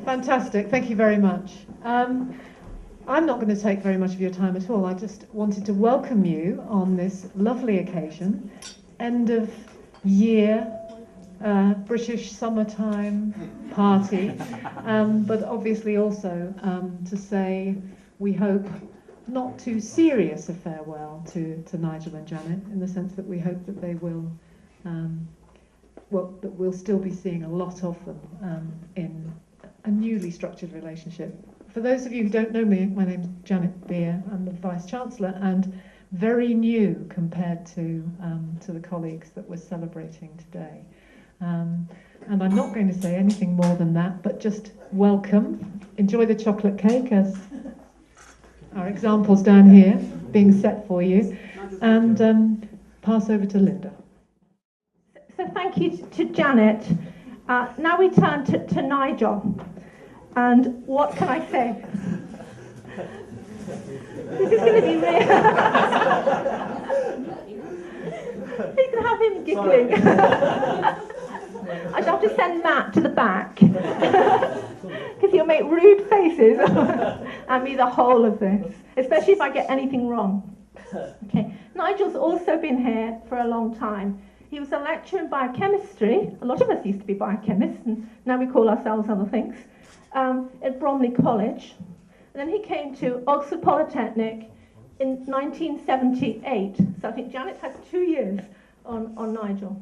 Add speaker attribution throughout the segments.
Speaker 1: Fantastic, thank you very much. I'm not going to take very much of your time at all. I just wanted to welcome you on this lovely occasion, end of year, British summertime party, but obviously also to say we hope not too serious a farewell to Nigel and Janet, in the sense that we hope that they will, that we'll still be seeing a lot of them in a newly structured relationship. For those of you who don't know me, my name's Janet Beer. I'm the Vice Chancellor and very new compared to the colleagues that we're celebrating today. And I'm not going to say anything more than that, but just welcome. Enjoy the chocolate cake, as our examples down here being set for you, and pass over to Linda.
Speaker 2: So thank you to Janet. Now we turn to Nigel. And what can I say? This is going to be real. You can have him giggling. I shall have to send Matt to the back because he'll make rude faces at me the whole of this, especially if I get anything wrong. Okay. Nigel's also been here for a long time. He was a lecturer in biochemistry. A lot of us used to be biochemists, and now we call ourselves other things. At Bromley College. And then he came to Oxford Polytechnic in 1978. So I think Janet has 2 years on Nigel.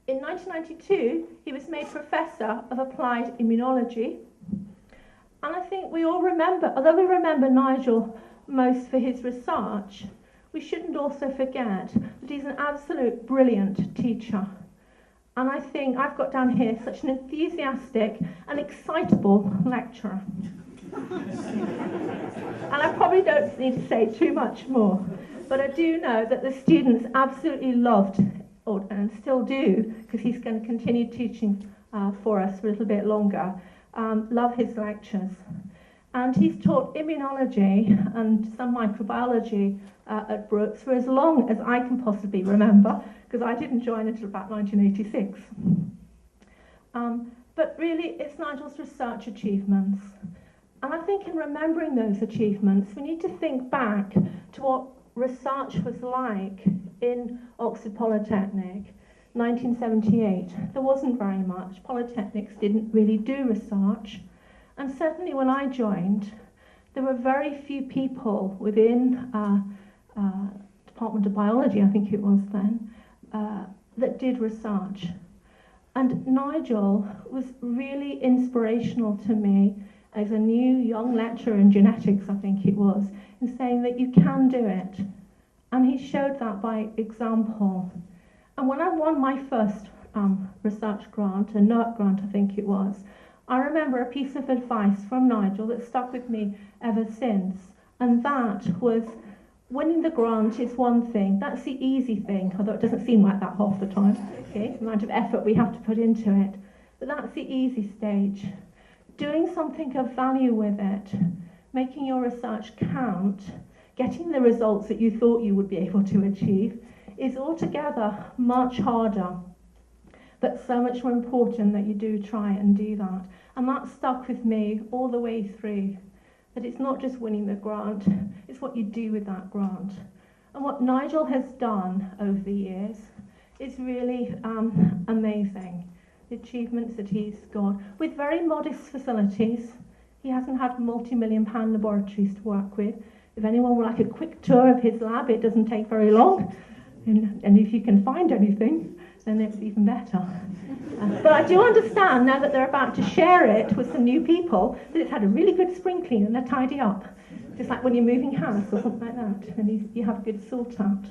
Speaker 2: In 1992, he was made Professor of Applied Immunology. And I think we all remember, although we remember Nigel most for his research, we shouldn't also forget that he's an absolute brilliant teacher. And I think I've got down here such an enthusiastic and excitable lecturer. And I probably don't need to say too much more, but I do know that the students absolutely loved, and still do, because he's going to continue teaching for us for a little bit longer, love his lectures. And he's taught immunology and some microbiology at Brookes for as long as I can possibly remember, because I didn't join until about 1986. But really, it's Nigel's research achievements. And I think in remembering those achievements, we need to think back to what research was like in Oxford Polytechnic, 1978. There wasn't very much. Polytechnics didn't really do research. And certainly when I joined, there were very few people within Department of Biology, I think it was then, that did research. And Nigel was really inspirational to me as a new young lecturer in genetics, I think it was, in saying that you can do it. And he showed that by example. And when I won my first research grant, a NERC grant I think it was, I remember a piece of advice from Nigel that stuck with me ever since. And that was, winning the grant is one thing. That's the easy thing, although it doesn't seem like that half the time, okay? The amount of effort we have to put into it. But that's the easy stage. Doing something of value with it, making your research count, getting the results that you thought you would be able to achieve, is altogether much harder, but so much more important that you do try and do that. And that stuck with me all the way through, that it's not just winning the grant, it's what you do with that grant. And what Nigel has done over the years is really amazing. The achievements that he's got, with very modest facilities. He hasn't had multi-million-pound laboratories to work with. If anyone would like a quick tour of his lab, it doesn't take very long. And if you can find anything, then it's even better. But I do understand, now that they're about to share it with some new people, that it's had a really good spring clean and a tidy up. Just like when you're moving house or something like that, and you have a good sort out.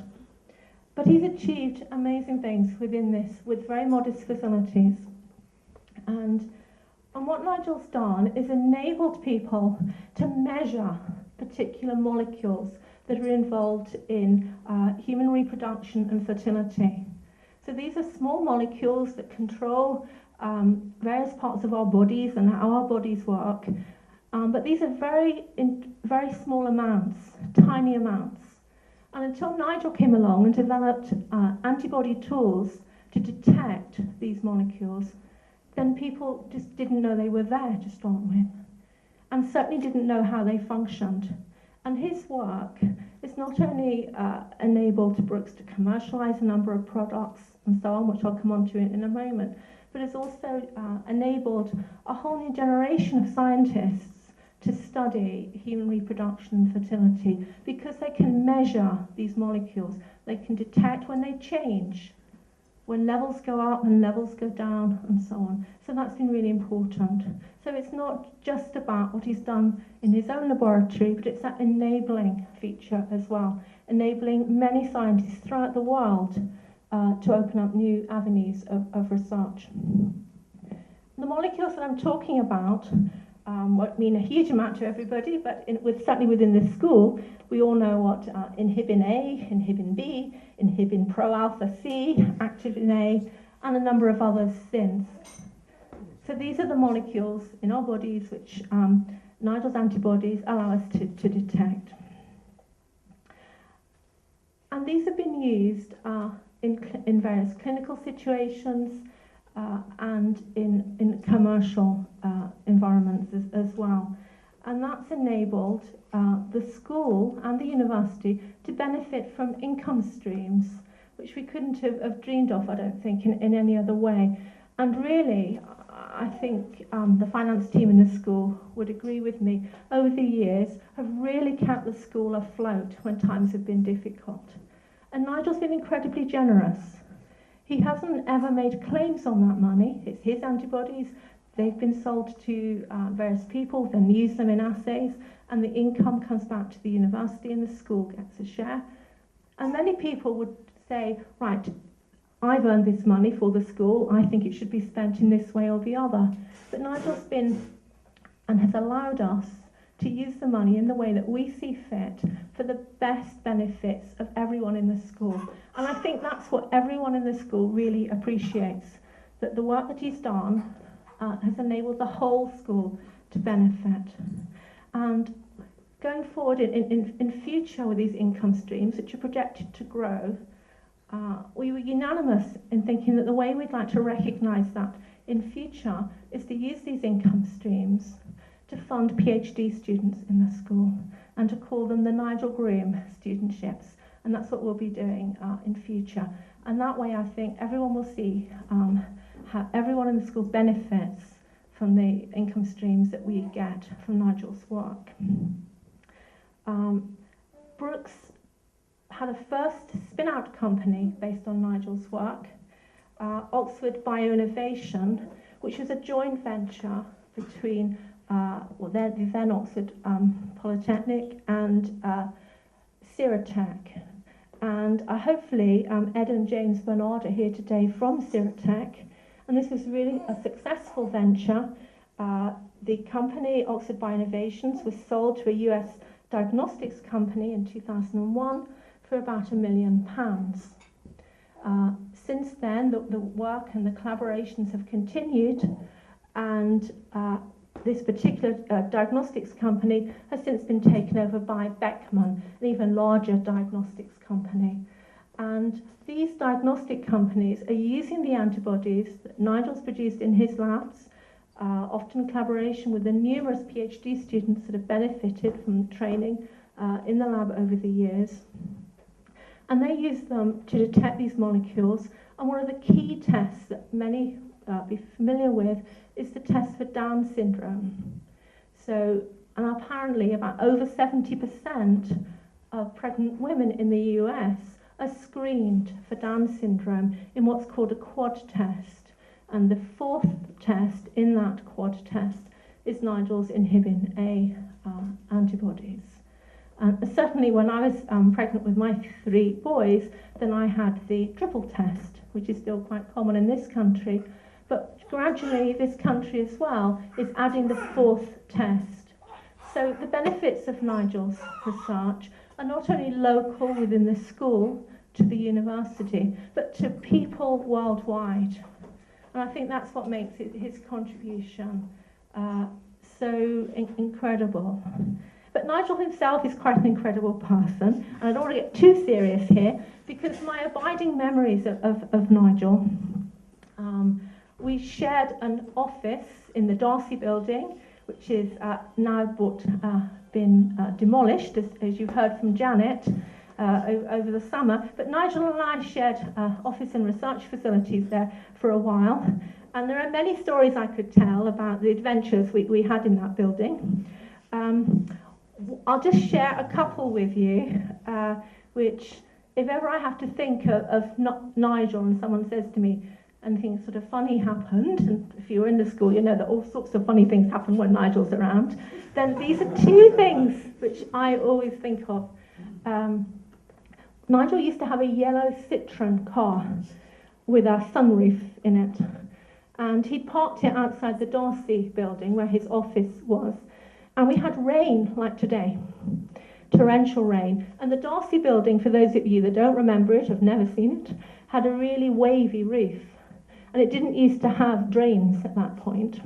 Speaker 2: But he's achieved amazing things within this, with very modest facilities. And what Nigel's done is enabled people to measure particular molecules that are involved in human reproduction and fertility. So these are small molecules that control various parts of our bodies and how our bodies work. But these are very small amounts, tiny amounts. And until Nigel came along and developed antibody tools to detect these molecules, then people just didn't know they were there to start with, and certainly didn't know how they functioned. And his work is not only enabled Brookes to commercialise a number of products and so on, which I'll come on to in a moment, but it's also enabled a whole new generation of scientists to study human reproduction and fertility, because they can measure these molecules. They can detect when they change, when levels go up and levels go down, and so on. So that's been really important. So it's not just about what he's done in his own laboratory, but it's that enabling feature as well, enabling many scientists throughout the world to open up new avenues of research. The molecules that I'm talking about won't mean a huge amount to everybody, but certainly within this school, we all know what inhibin A, inhibin B, inhibin pro-alpha C, activin A, and a number of others since. So these are the molecules in our bodies which Nigel's antibodies allow us to detect. And these have been used in various clinical situations, and in commercial environments as well. And that's enabled the school and the university to benefit from income streams, which we couldn't have dreamed of, I don't think, in any other way. And really, I think the finance team in the school would agree with me, over the years have really kept the school afloat when times have been difficult. And Nigel's been incredibly generous. He hasn't ever made claims on that money. It's his antibodies. They've been sold to various people, then use them in assays, and the income comes back to the university and the school gets a share. And many people would say, right, I've earned this money for the school, I think it should be spent in this way or the other. But Nigel's been and has allowed us to use the money in the way that we see fit for the best benefits of everyone in the school. And I think that's what everyone in the school really appreciates, that the work that he's done has enabled the whole school to benefit. And going forward in future with these income streams, which are projected to grow, we were unanimous in thinking that the way we'd like to recognise that in future is to use these income streams to fund PhD students in the school and to call them the Nigel Groome studentships. And that's what we'll be doing in future. And that way I think everyone will see how everyone in the school benefits from the income streams that we get from Nigel's work. Brookes had a first spin-out company based on Nigel's work, Oxford Bioinnovation, which was a joint venture between the then Oxford Polytechnic and Ciratech. And hopefully Ed and James Bernard are here today from Ciratech. And this was really a successful venture. The company, Oxford Bioinnovations, was sold to a US diagnostics company in 2001 for about £1 million. Since then, the work and the collaborations have continued, and this particular diagnostics company has since been taken over by Beckman, an even larger diagnostics company. And these diagnostic companies are using the antibodies that Nigel's produced in his labs, often in collaboration with the numerous PhD students that have benefited from training in the lab over the years. And they use them to detect these molecules. And one of the key tests that many be familiar with is the test for Down syndrome. So, and apparently about over 70% of pregnant women in the US are screened for Down syndrome in what's called a quad test. And the fourth test in that quad test is Nigel's inhibin A antibodies. Certainly when I was pregnant with my 3 boys, then I had the triple test, which is still quite common in this country. But gradually this country as well is adding the 4th test. So the benefits of Nigel's research are not only local within the school to the university, but to people worldwide. And I think that's what makes his contribution so incredible. But Nigel himself is quite an incredible person, and I don't want to get too serious here, because my abiding memories of Nigel we shared an office in the Darcy building, which is now been demolished, as you've heard from Janet, over the summer. But Nigel and I shared office and research facilities there for a while. And there are many stories I could tell about the adventures we had in that building. I'll just share a couple with you, which, if ever I have to think of Nigel and someone says to me, anything sort of funny happened, and if you're in the school, you know that all sorts of funny things happen when Nigel's around, then these are two things which I always think of. Nigel used to have a yellow Citroen car with a sunroof in it, and he'd parked it outside the Darcy building where his office was, and we had rain like today, torrential rain, and the Darcy building, for those of you that don't remember it, have never seen it, had a really wavy roof, and it didn't used to have drains at that point.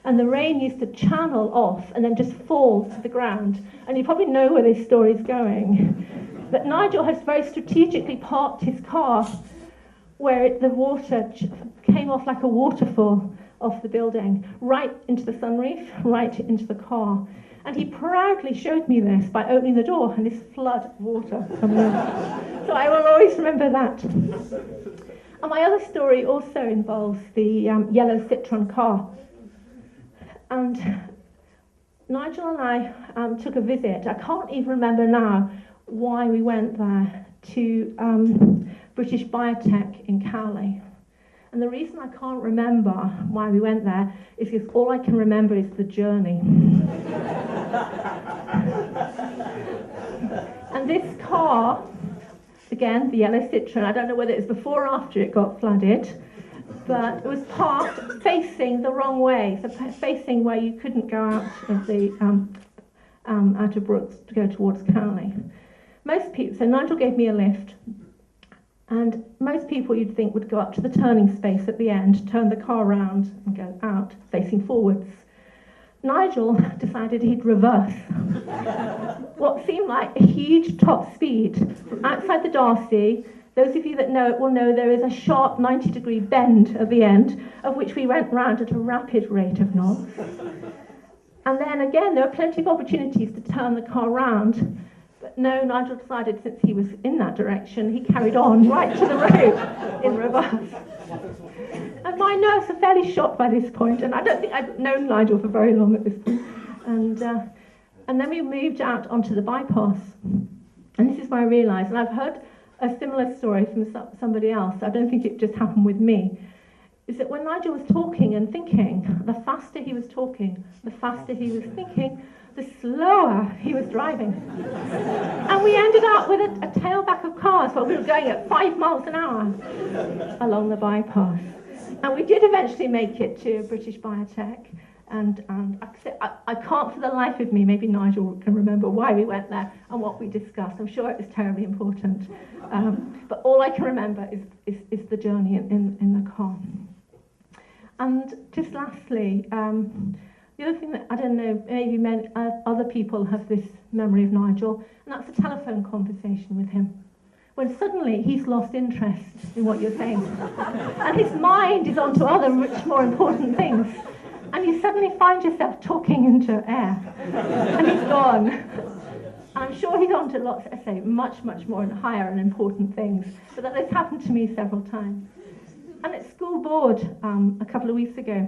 Speaker 2: And the rain used to channel off and then just fall to the ground. And you probably know where this story's going. But Nigel has very strategically parked his car where the water came off like a waterfall off the building, right into the sunroof, right into the car. And he proudly showed me this by opening the door and this flood of water coming in. So I will always remember that. And my other story also involves the yellow Citroen car. And Nigel and I took a visit. I can't even remember now why we went there, to British Biotech in Cowley. And the reason I can't remember why we went there is because all I can remember is the journey. And this car, again, the yellow Citroen, I don't know whether it was before or after it got flooded, but it was parked facing the wrong way, so facing where you couldn't go out of the out of Brookes to go towards Cowley. Most people, so Nigel gave me a lift, and most people you'd think would go up to the turning space at the end, turn the car around and go out facing forwards. Nigel decided he'd reverse what seemed like a huge top speed from outside the Darcy. Those of you that know it will know there is a sharp 90-degree bend at the end, of which we went round at a rapid rate of knots. And then again, there were plenty of opportunities to turn the car round. But no, Nigel decided since he was in that direction, he carried on right to the road in reverse. And my nerves are fairly shot by this point, and I don't think I've known Nigel for very long at this point. And then we moved out onto the bypass. And this is where I realised, and I've heard a similar story from somebody else, I don't think it just happened with me, is that when Nigel was talking and thinking, the faster he was talking, the faster he was thinking, the slower he was driving. And we ended up with a tailback of cars while we were going at 5 miles an hour along the bypass. And we did eventually make it to British Biotech. And I can't for the life of me, maybe Nigel can remember why we went there and what we discussed. I'm sure it was terribly important. But all I can remember is the journey in the car. And just lastly, the other thing that, I don't know, maybe other people have this memory of Nigel, and that's a telephone conversation with him, when suddenly he's lost interest in what you're saying. And his mind is onto other much more important things. And you suddenly find yourself talking into air, and he's gone. And I'm sure he's on to lots, I say, much, much more and higher and important things. But that has happened to me several times. And at school board a couple of weeks ago,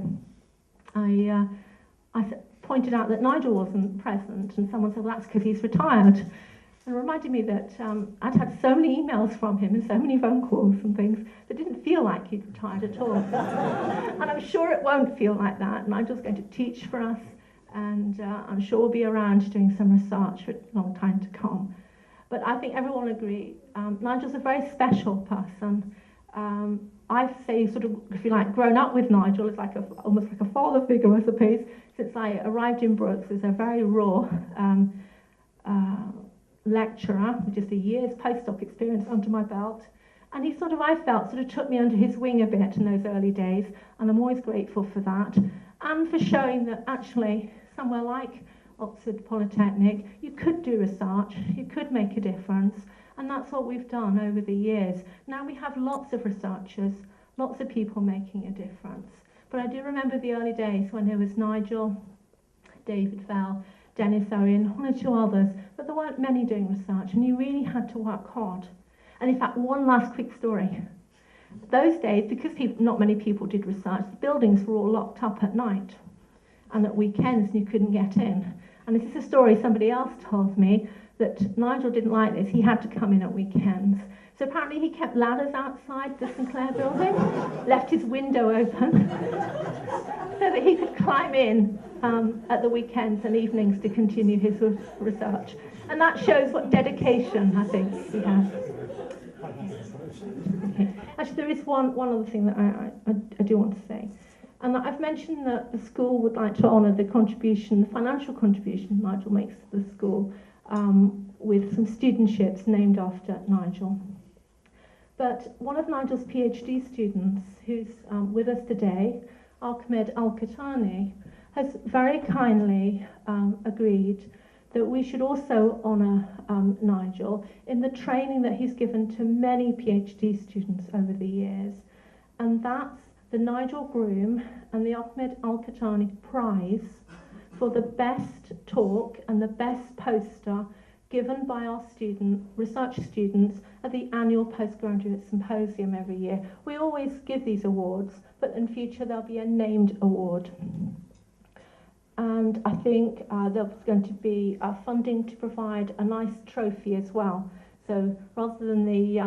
Speaker 2: I pointed out that Nigel wasn't present, and someone said, well, that's because he's retired. And it reminded me that I'd had so many emails from him and so many phone calls and things that didn't feel like he'd retired at all. And I'm sure it won't feel like that. Nigel's going to teach for us, and I'm sure we'll be around doing some research for a long time to come. But I think everyone will agree, Nigel's a very special person. I've, say, sort of, if you like, grown up with Nigel. It's like almost like a father figure, I suppose, since I arrived in Brookes as a very raw lecturer with just a year's postdoc experience under my belt. And he sort of, I felt, sort of took me under his wing a bit in those early days, and I'm always grateful for that, and for showing that actually somewhere like Oxford Polytechnic, you could do research, you could make a difference, and that's what we've done over the years. Now we have lots of researchers, lots of people making a difference. But I do remember the early days when there was Nigel, David Fell, Dennis Owen, one or two others, but there weren't many doing research, and you really had to work hard. And in fact, one last quick story. Those days, because not many people did research, the buildings were all locked up at night, and at weekends you couldn't get in. And this is a story somebody else told me, that Nigel didn't like this. He had to come in at weekends. So apparently he kept ladders outside the Sinclair building, left his window open, so that he could climb in at the weekends and evenings to continue his research. And that shows what dedication, I think, he has. Okay. Actually, there is one other thing that I do want to say. And I've mentioned that the school would like to honour the contribution, the financial contribution Nigel makes to the school, with some studentships named after Nigel. But one of Nigel's PhD students, who's with us today, Ahmed Al-Qahtani, has very kindly agreed that we should also honour Nigel in the training that he's given to many PhD students over the years. And that's the Nigel Groome and the Ahmed Al-Qahtani Prize for the best talk and the best poster given by our research students at the annual postgraduate symposium every year. We always give these awards, but in future there'll be a named award. And I think there's going to be funding to provide a nice trophy as well. So rather than the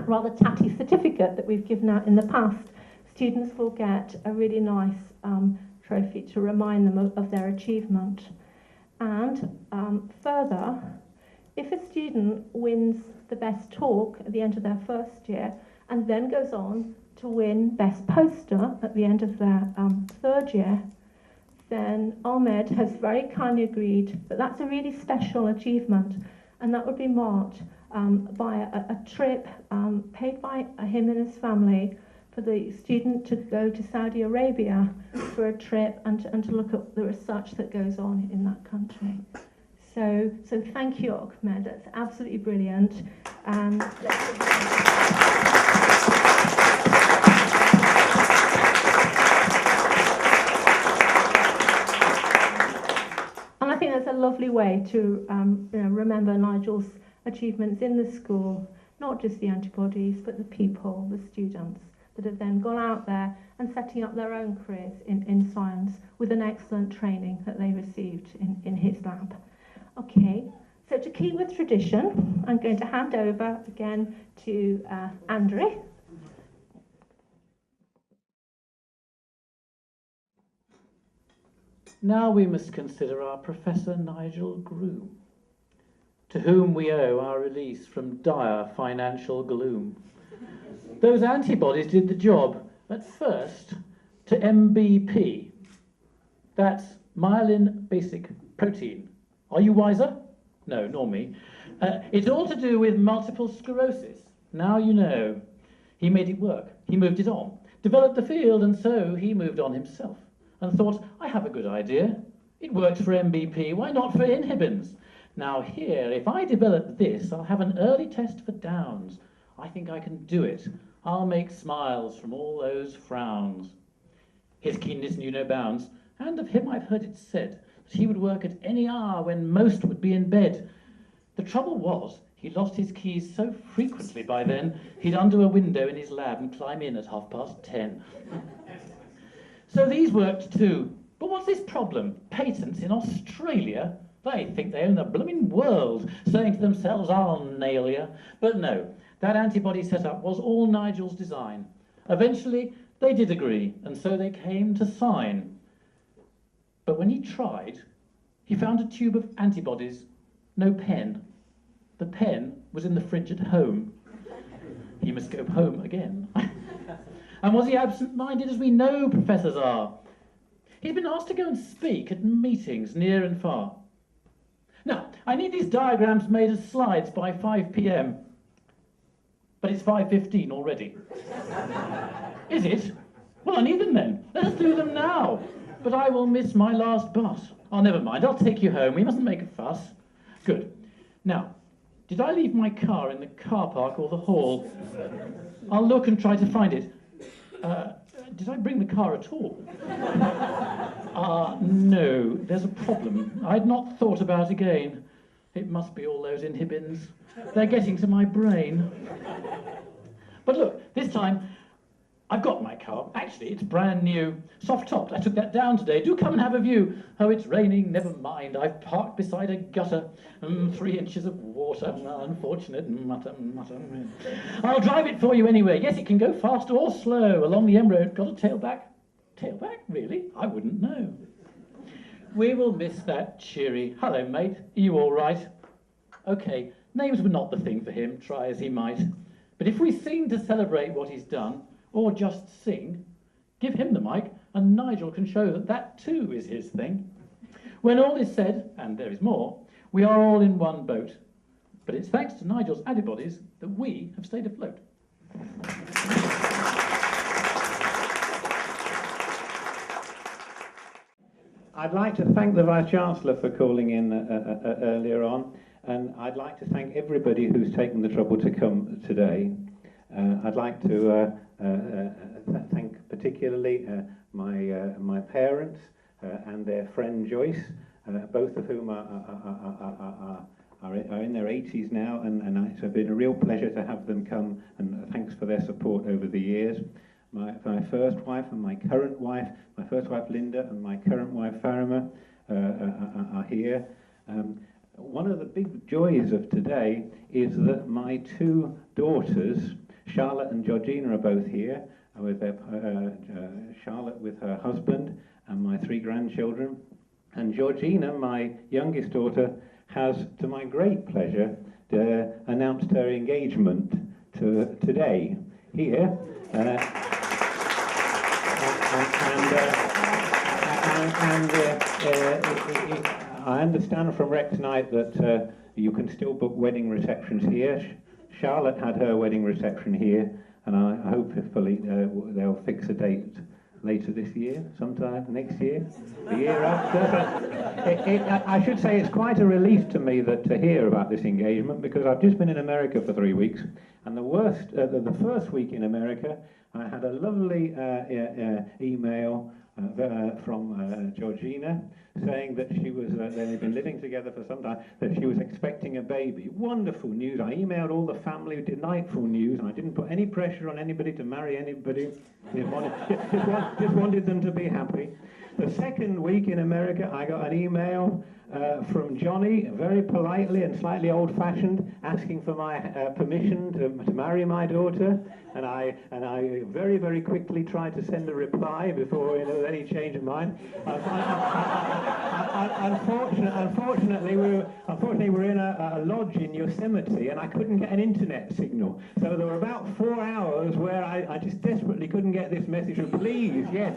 Speaker 2: rather tatty certificate that we've given out in the past, students will get a really nice trophy to remind them of their achievement. And further, if a student wins the best talk at the end of their first year and then goes on to win best poster at the end of their third year, then Ahmed has very kindly agreed that that's a really special achievement, and that would be marked by a trip paid by him and his family for the student to go to Saudi Arabia for a trip and to look at the research that goes on in that country. So thank you, Ahmed. That's absolutely brilliant. And I think that's a lovely way to remember Nigel's achievements in the school, not just the antibodies, but the people, the students, that have then gone out there and setting up their own careers in science with an excellent training that they received in his lab. Okay, so to keep with tradition, I'm going to hand over again to Andrew.
Speaker 3: Now we must consider our Professor Nigel Groome, to whom we owe our release from dire financial gloom. Those antibodies did the job, at first, to MBP. That's myelin basic protein. Are you wiser? No, nor me. It's all to do with multiple sclerosis. Now you know. He made it work. He moved it on. Developed the field, and so he moved on himself. And thought, I have a good idea. It worked for MBP, why not for inhibins? Now here, if I develop this, I'll have an early test for Downs. I think I can do it. I'll make smiles from all those frowns. His keenness knew no bounds, and of him I've heard it said that he would work at any hour when most would be in bed. The trouble was, he lost his keys so frequently by then, he'd undo a window in his lab and climb in at 10:30. So these worked too. But what's this problem? Patents in Australia? They think they own the blooming world, saying to themselves, I'll nail ya. But no, that antibody setup was all Nigel's design. Eventually, they did agree, and so they came to sign. But when he tried, he found a tube of antibodies, no pen. The pen was in the fridge at home. He must go home again. And was he absent-minded, as we know professors are? He'd been asked to go and speak at meetings near and far. Now, I need these diagrams made as slides by 5 p.m. But it's 5:15 already. Is it? Well, I need them then. Let us do them now. But I will miss my last bus. Oh, never mind. I'll take you home. We mustn't make a fuss. Good. Now, did I leave my car in the car park or the hall? I'll look and try to find it. Did I bring the car at all? No, there's a problem. I'd not thought about again. It must be all those inhibins. They're getting to my brain. But look, this time, I've got my car. Actually, it's brand new. Soft-topped. I took that down today. Do come and have a view. Oh, it's raining. Never mind. I've parked beside a gutter. 3 inches of water. Unfortunate. Mutter. I'll drive it for you anyway. Yes, it can go fast or slow. Along the M Road. Got a tailback? Tailback? Really? I wouldn't know. We will miss that cheery, hello, mate. Are you all right? OK, names were not the thing for him, try as he might. But if we sing to celebrate what he's done, or just sing, give him the mic, and Nigel can show that that too is his thing. When all is said, and there is more, we are all in one boat. But it's thanks to Nigel's antibodies that we have stayed afloat.
Speaker 4: I'd like to thank the Vice-Chancellor for calling in earlier on, and I'd like to thank everybody who's taken the trouble to come today. I'd like to thank particularly my parents and their friend Joyce, both of whom are in their 80s now, and it's been a real pleasure to have them come, and thanks for their support over the years. My first wife and my current wife, my first wife Linda and my current wife Farima are here. One of the big joys of today is that my two daughters, Charlotte and Georgina, are both here, with their, Charlotte with her husband and my 3 grandchildren. And Georgina, my youngest daughter, has, to my great pleasure, announced her engagement today here. I understand from Rex Knight that you can still book wedding receptions here. Charlotte had her wedding reception here, and I hope hopefully they'll fix a date later this year, sometime next year, the year after. I should say it's quite a relief to me to hear about this engagement, because I've just been in America for 3 weeks, and the first week in America, I had a lovely email from Georgina saying that she was, they'd been living together for some time, that she was expecting a baby. Wonderful news. I emailed all the family, delightful news, and I didn't put any pressure on anybody to marry anybody. Just wanted them to be happy. The second week in America, I got an email from Johnny, very politely and slightly old-fashioned, asking for my permission to marry my daughter, and I very, very quickly tried to send a reply before there was any change of mind. Unfortunately, we were in a lodge in Yosemite, and I couldn't get an internet signal. So there were about 4 hours where I just desperately couldn't get this message of please, yes.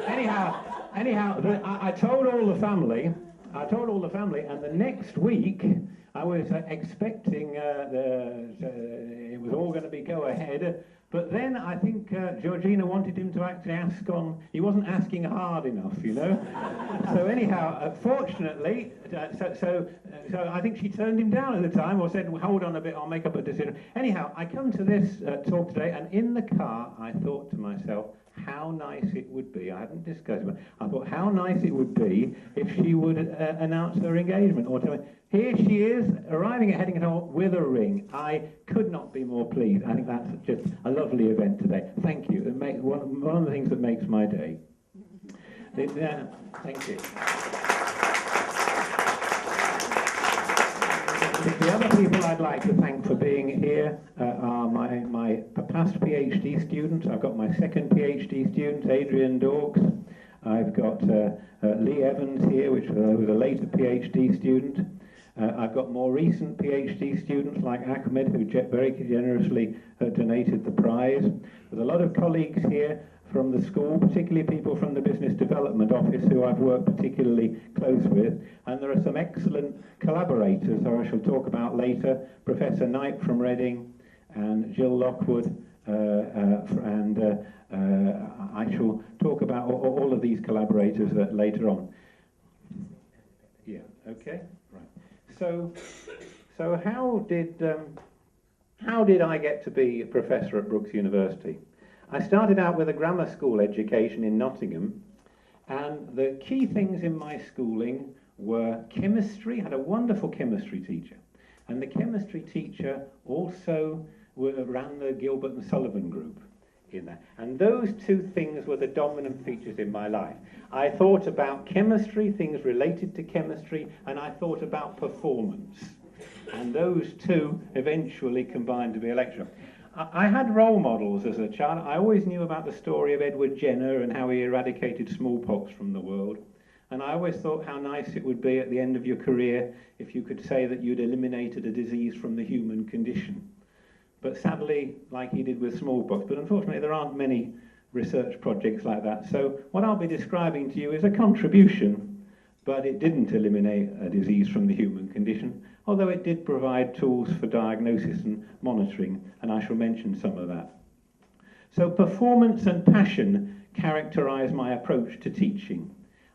Speaker 4: Anyhow, I told all the family, and the next week I was expecting it was all going to be go ahead, but then I think Georgina wanted him to actually ask on, he wasn't asking hard enough, you know. So anyhow, fortunately, so I think she turned him down at the time, or said, well, hold on a bit, I'll make up a decision. Anyhow, I come to this talk today, and in the car I thought to myself, how nice it would be, I hadn't discussed it, but I thought how nice it would be if she would announce her engagement, or tell me, here she is, arriving at Headington with a ring. I could not be more pleased. I think that's just a lovely event today. Thank you. One of the things that makes my day. Thank you. The other people I'd like to thank for being here are my past PhD students. I've got my second PhD student, Adrian Dorks. I've got Lee Evans here, which was a later PhD student. I've got more recent PhD students like Ahmed, who very generously donated the prize. There's a lot of colleagues here from the school, particularly people from the Business Development Office who I've worked particularly close with. And there are some excellent collaborators who I shall talk about later. Professor Knight from Reading and Jill Lockwood, and I shall talk about all of these collaborators later on. Yeah, okay, right. So how did I get to be a professor at Brookes University? I started out with a grammar school education in Nottingham, and the key things in my schooling were chemistry. I had a wonderful chemistry teacher, and the chemistry teacher also ran the Gilbert and Sullivan group in there. And those two things were the dominant features in my life. I thought about chemistry, things related to chemistry, and I thought about performance. And those two eventually combined to be a lecturer. I had role models as a child. I always knew about the story of Edward Jenner and how he eradicated smallpox from the world. And I always thought how nice it would be at the end of your career if you could say that you'd eliminated a disease from the human condition. But sadly, like he did with smallpox, but unfortunately there aren't many research projects like that. So what I'll be describing to you is a contribution, but it didn't eliminate a disease from the human condition, although it did provide tools for diagnosis and monitoring, and I shall mention some of that. So performance and passion characterize my approach to teaching.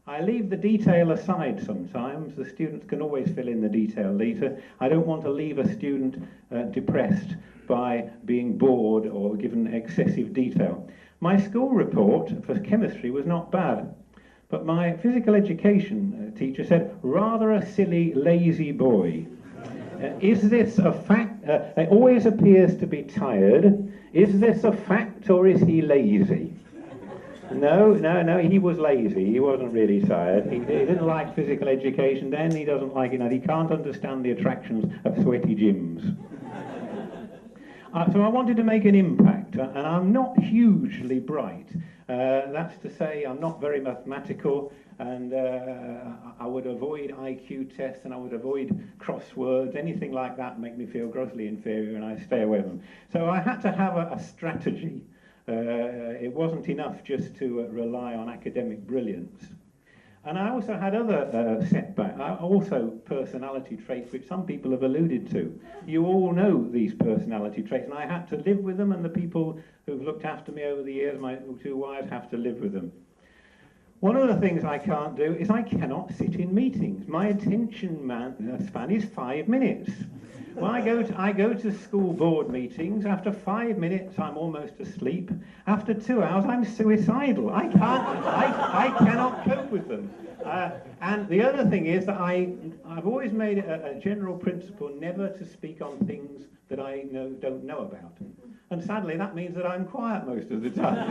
Speaker 4: I leave the detail aside sometimes. The students can always fill in the detail later. I don't want to leave a student depressed by being bored or given excessive detail. My school report for chemistry was not bad, but my physical education teacher said, rather a silly, lazy boy. Is this a fact? It always appears to be tired. Is this a fact or is he lazy? No, he was lazy. He wasn't really tired. He didn't like physical education then. He doesn't like it now. He can't understand the attractions of sweaty gyms. So I wanted to make an impact, and I'm not hugely bright. That's to say, I'm not very mathematical, and I would avoid IQ tests, and I would avoid crosswords. Anything like that make me feel grossly inferior, and I stay away from them. So I had to have a strategy. It wasn't enough just to rely on academic brilliance. And I also had other setbacks, also personality traits, which some people have alluded to. You all know these personality traits, and I had to live with them, and the people who've looked after me over the years, my two wives, have to live with them. One of the things I can't do is I cannot sit in meetings. My attention span is 5 minutes. Well, I go to school board meetings. After 5 minutes, I'm almost asleep. After 2 hours, I'm suicidal. I cannot cope with them. And the other thing is that I've always made it a general principle never to speak on things that I don't know about. And sadly, that means that I'm quiet most of the time.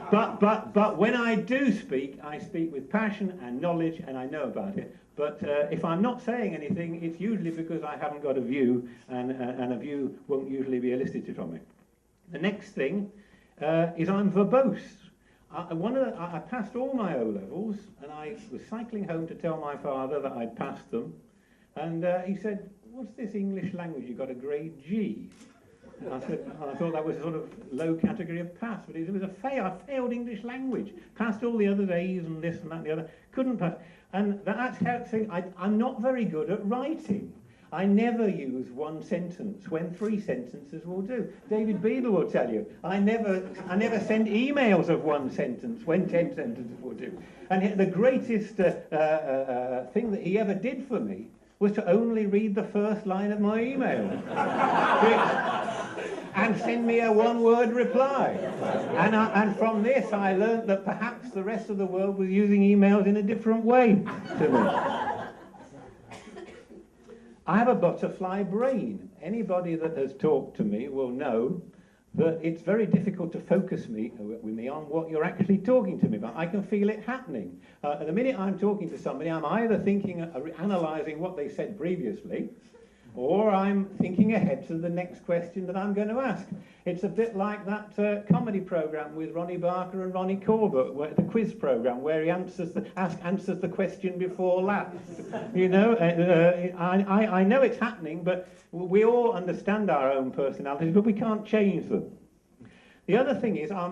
Speaker 4: But when I do speak, I speak with passion and knowledge, and I know about it. But if I'm not saying anything, it's usually because I haven't got a view, and a view won't usually be elicited from it. The next thing is I'm verbose. I passed all my O-levels, and I was cycling home to tell my father that I'd passed them, and he said, "What's this English language? You got a grade G?" And I thought that was a sort of low category of pass, but it was I failed English language. Passed all the other A's and this and that and the other. Couldn't pass. And that's how I'm not very good at writing. I never use one sentence when 3 sentences will do. David Beadle will tell you, I never send emails of 1 sentence when 10 sentences will do. And the greatest thing that he ever did for me was to only read the first line of my email. And send me a 1-word reply. And from this I learned that perhaps the rest of the world was using emails in a different way to me. I have a butterfly brain. Anybody that has talked to me will know that it's very difficult to focus with me on what you're actually talking to me about. I can feel it happening. The minute I'm talking to somebody, I'm either thinking, analysing what they said previously, or I'm thinking ahead to the next question that I'm going to ask. It's a bit like that comedy programme with Ronnie Barker and Ronnie Corbett, the quiz programme, where he answers the question before last. You know, I know it's happening, but we all understand our own personalities, but we can't change them. The other thing is, I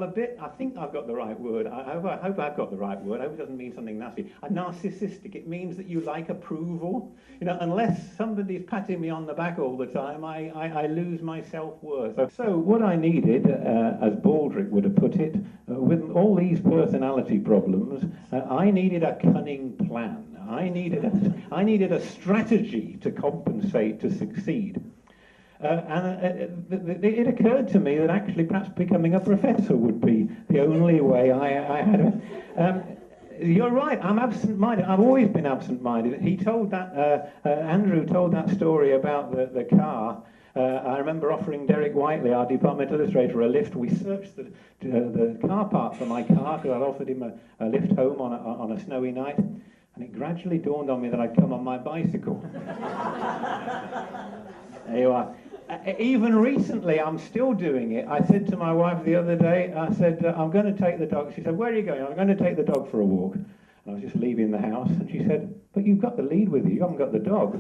Speaker 4: think I've got the right word. I hope I've got the right word. I hope it doesn't mean something nasty. Narcissistic. It means that you like approval. You know, unless somebody's patting me on the back all the time, I lose my self-worth. So what I needed, as Baldrick would have put it, with all these personality problems, I needed a cunning plan. I needed a strategy to compensate, to succeed. It occurred to me that actually perhaps becoming a professor would be the only way I had. You're right, I'm absent-minded. I've always been absent-minded. He told that, Andrew told that story about the car. I remember offering Derek Whiteley, our department illustrator, a lift. We searched the car park for my car because I'd offered him a lift home on a snowy night. And it gradually dawned on me that I'd come on my bicycle. There you are. Even recently, I'm still doing it. I said to my wife the other day, I said, I'm going to take the dog. She said, where are you going? I'm going to take the dog for a walk. And I was just leaving the house, and she said, but you've got the lead with you. You haven't got the dog.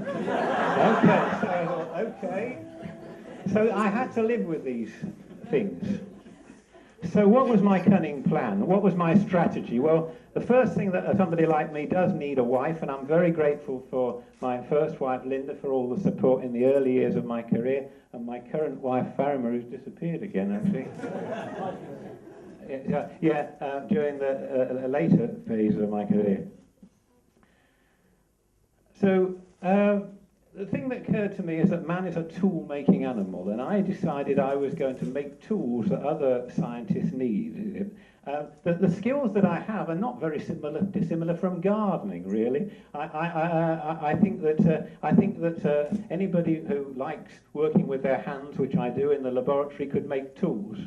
Speaker 4: Okay. So I had to live with these things. So what was my cunning plan? What was my strategy? Well, the first thing that somebody like me does need a wife, and I'm very grateful for my first wife, Linda, for all the support in the early years of my career, and my current wife, Farimah, who's disappeared again, actually. During the later phase of my career. So, the thing that occurred to me is that man is a tool-making animal, and I decided I was going to make tools that other scientists need. The skills that I have are not very dissimilar from gardening, really. I think that anybody who likes working with their hands, which I do in the laboratory, could make tools.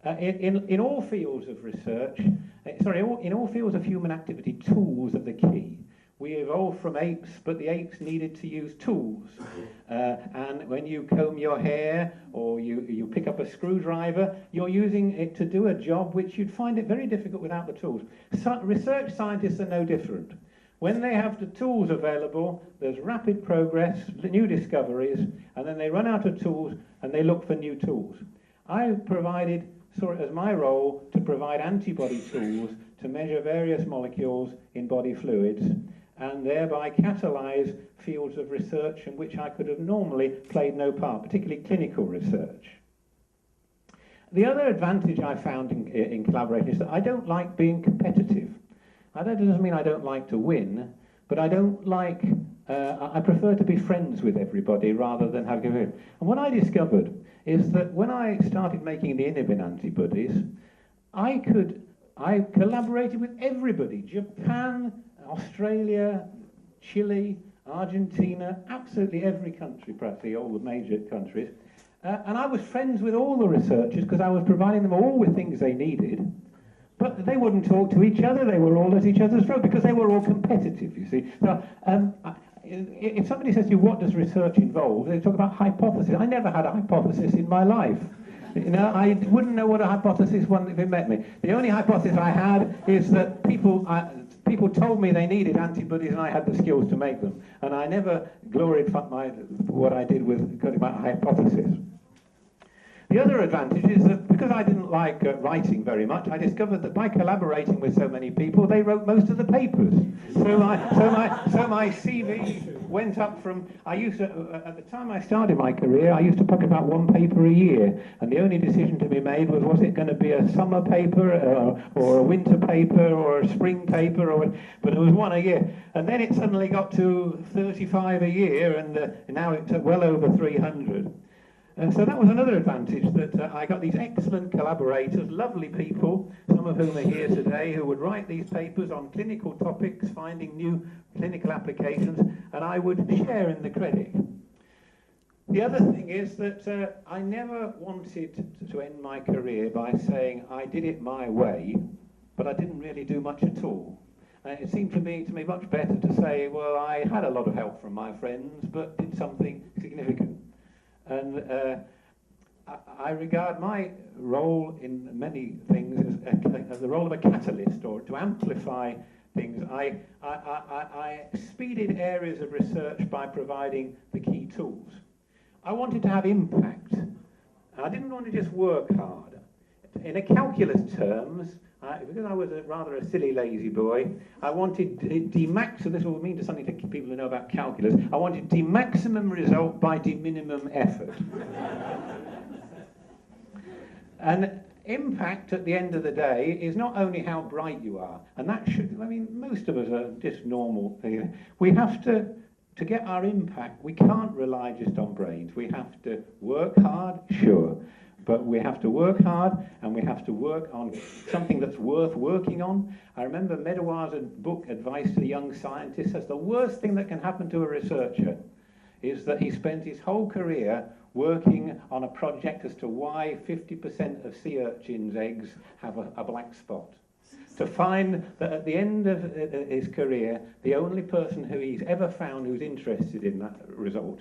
Speaker 4: In all fields of research, in all fields of human activity, tools are the key. We evolved from apes, but the apes needed to use tools. And when you comb your hair or you pick up a screwdriver, you're using it to do a job which you'd find it very difficult without the tools. Research scientists are no different. When they have the tools available, there's rapid progress, new discoveries, and then they run out of tools and they look for new tools. I saw it as my role to provide antibody tools to measure various molecules in body fluids, and thereby catalyse fields of research in which I could have normally played no part, particularly clinical research. The other advantage I found in collaboration is that I don't like being competitive. That doesn't mean I don't like to win, but I don't like, I prefer to be friends with everybody rather than have to. And what I discovered is that when I started making the inhibin antibodies, I collaborated with everybody, Japan, Australia, Chile, Argentina, absolutely every country, practically all the major countries. And I was friends with all the researchers because I was providing them all with things they needed. But they wouldn't talk to each other, they were all at each other's throat because they were all competitive, you see. So, if somebody says to you, what does research involve? They talk about hypothesis. I never had a hypothesis in my life. You know, I wouldn't know what a hypothesis was if they met me. The only hypothesis I had is that people told me they needed antibodies and I had the skills to make them. And I never glorified what I did with talking about hypothesis. The other advantage is that because I didn't like writing very much, I discovered that by collaborating with so many people, they wrote most of the papers. So my CV went up from, at the time I started my career, I used to publish about one paper a year, and the only decision to be made was it going to be a summer paper, or a winter paper, or a spring paper, but it was one a year. And then it suddenly got to 35 a year, and now it's well over 300. And so that was another advantage, that I got these excellent collaborators, lovely people, some of whom are here today, who would write these papers on clinical topics, finding new clinical applications, and I would share in the credit. The other thing is that I never wanted to end my career by saying I did it my way, but I didn't really do much at all. It seemed to me much better to say, well, I had a lot of help from my friends, but did something significant. And I regard my role in many things as the role of a catalyst, or to amplify things. I speeded areas of research by providing the key tools. I wanted to have impact. I didn't want to just work hard. In a calculus terms, because I was rather a silly, lazy boy, I wanted so this will mean to something to people who know about calculus, I wanted the maximum result by the minimum effort. And impact at the end of the day is not only how bright you are, and that should, I mean, most of us are just normal. We have to to get our impact, we can't rely just on brains. We have to work hard, sure, but we have to work hard, and we have to work on something that's worth working on. I remember Medawars' book, Advice to the Young Scientist, says the worst thing that can happen to a researcher is that he spends his whole career working on a project as to why 50% of sea urchins' eggs have a black spot. To find that at the end of his career, the only person who he's ever found who's interested in that result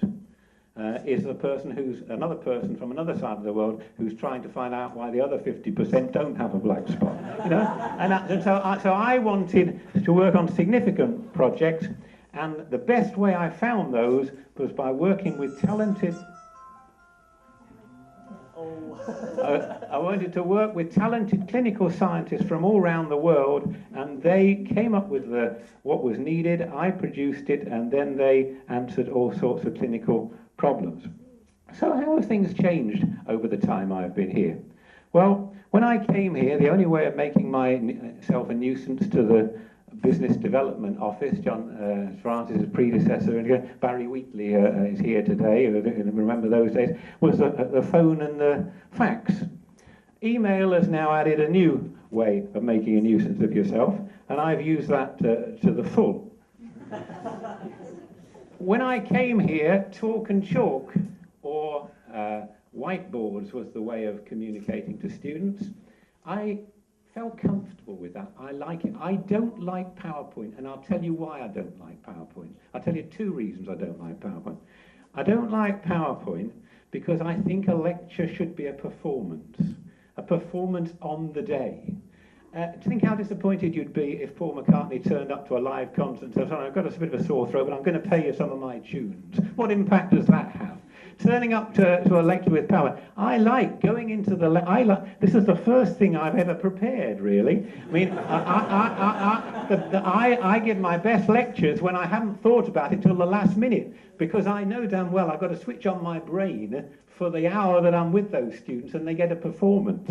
Speaker 4: is another person from another side of the world who's trying to find out why the other 50% don't have a black spot. You know? And so I wanted to work on significant projects, and the best way I found those was by working with talented... I wanted to work with talented clinical scientists from all around the world, and they came up with what was needed. I produced it, and then they answered all sorts of clinical problems. So how have things changed over the time I've been here? Well, when I came here, the only way of making myself a nuisance to the Business Development Office, John Francis' predecessor, and Barry Wheatley is here today, remember those days, was the phone and the fax. Email has now added a new way of making a nuisance of yourself, and I've used that to the full. When I came here, talk and chalk, or whiteboards was the way of communicating to students. I felt comfortable with that. I like it. I don't like PowerPoint, and I'll tell you why I don't like PowerPoint. I'll tell you 2 reasons I don't like PowerPoint. I don't like PowerPoint because I think a lecture should be a performance on the day. Think how disappointed you'd be if Paul McCartney turned up to a live concert and said, "Sorry, I've got a bit of a sore throat, but I'm going to play you some of my tunes." What impact does that have? Turning up to a lecture with power. I like going into this is the first thing I've ever prepared, really. I mean, I give my best lectures when I haven't thought about it till the last minute, because I know damn well I've got to switch on my brain for the hour that I'm with those students, and they get a performance.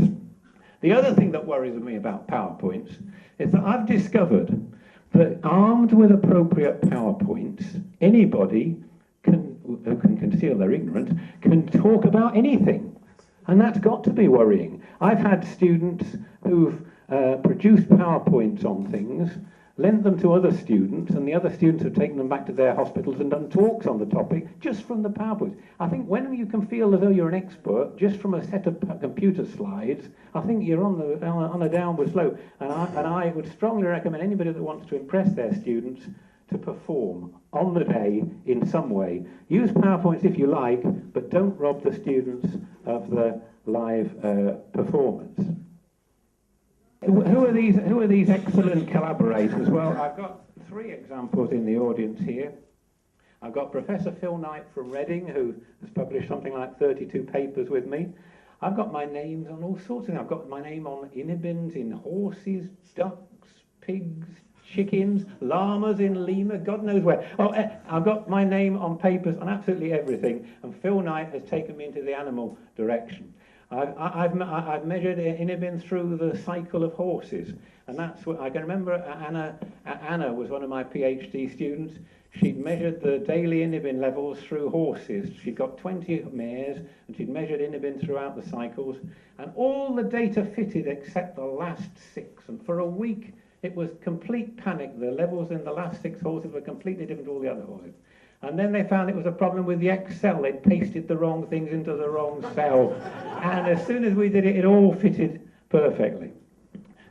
Speaker 4: The other thing that worries me about PowerPoints is that I've discovered that armed with appropriate PowerPoints, anybody who can conceal their ignorance can talk about anything, and that's got to be worrying. I've had students who've produced PowerPoints on things, lent them to other students, and the other students have taken them back to their hospitals and done talks on the topic just from the PowerPoints. I think when you can feel as though you're an expert just from a set of computer slides, I think you're on a downward slope, and I would strongly recommend anybody that wants to impress their students to perform on the day in some way. Use PowerPoints if you like, but don't rob the students of the live performance. Who are these excellent collaborators? Well, I've got 3 examples in the audience here. I've got Professor Phil Knight from Reading, who has published something like 32 papers with me. I've got my names on all sorts of things. I've got my name on inhibins in horses, ducks, pigs, chickens, llamas in Lima, God knows where. Oh, I've got my name on papers on absolutely everything, and Phil Knight has taken me into the animal direction. I've measured inhibin through the cycle of horses, and that's what I can remember. Anna was one of my PhD students. She'd measured the daily inhibin levels through horses. She'd got 20 mares, and she'd measured inhibin throughout the cycles, and all the data fitted except the last 6. And for a week, it was complete panic. The levels in the last 6 horses were completely different to all the other horses. And then they found it was a problem with the Excel. They'd pasted the wrong things into the wrong cell. And as soon as we did it, it all fitted perfectly.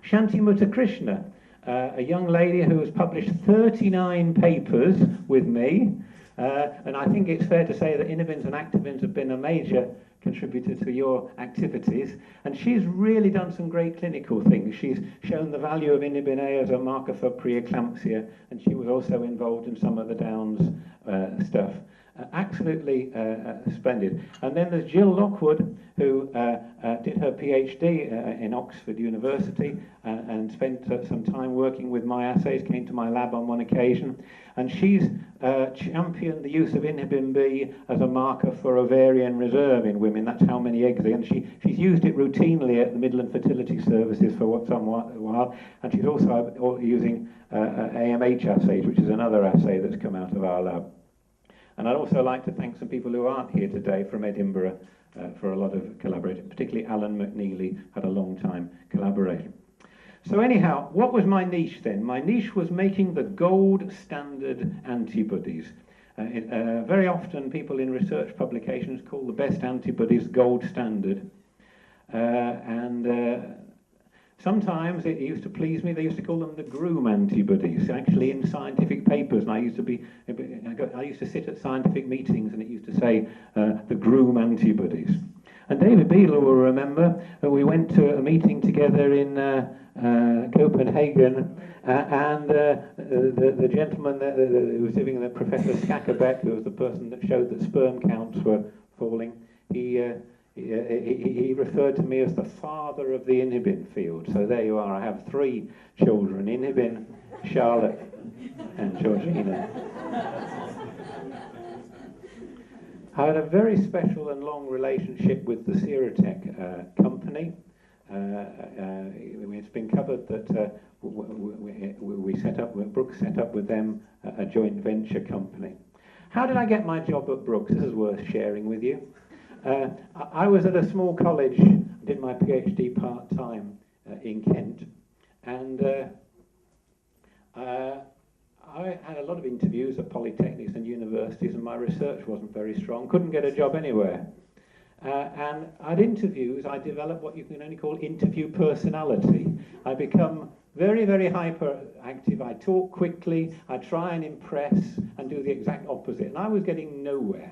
Speaker 4: Shanti Mutakrishna, a young lady who has published 39 papers with me. And I think it's fair to say that inhibins and activins have been a major contributor to your activities, and she's really done some great clinical things. She's shown the value of inhibin A as a marker for preeclampsia, and she was also involved in some of the Downs stuff. Absolutely splendid. And then there's Jill Lockwood, who did her PhD in Oxford University and spent some time working with my assays, came to my lab on one occasion, and she's championed the use of inhibin B as a marker for ovarian reserve in women. That's how many eggs they, and she's used it routinely at the Midland Fertility Services for some while, and she's also using AMH assays, which is another assay that's come out of our lab. And I'd also like to thank some people who aren't here today from Edinburgh for a lot of collaboration, particularly Alan McNeely had a long time collaboration. So anyhow, what was my niche then? My niche was making the gold standard antibodies. Very often people in research publications call the best antibodies gold standard. Sometimes it used to please me, they used to call them the Groome antibodies, actually in scientific papers. And I used to sit at scientific meetings and it used to say the Groome antibodies. And David Beadle will remember we went to a meeting together in Copenhagen, and the gentleman who was sitting there, Professor Skakkerbeck, who was the person that showed that sperm counts were falling, he referred to me as the father of the inhibin field. So there you are, I have 3 children, Inhibin, Charlotte and Georgina. I had a very special and long relationship with the Serotech company. It's been covered that Brookes set up with them a joint venture company. How did I get my job at Brookes? This is worth sharing with you. I was at a small college, did my PhD part-time in Kent, and I had a lot of interviews at polytechnics and universities, and my research wasn't very strong, couldn't get a job anywhere. And at interviews, I developed what you can only call interview personality. I become very, very hyperactive. I talk quickly, I try and impress and do the exact opposite, and I was getting nowhere.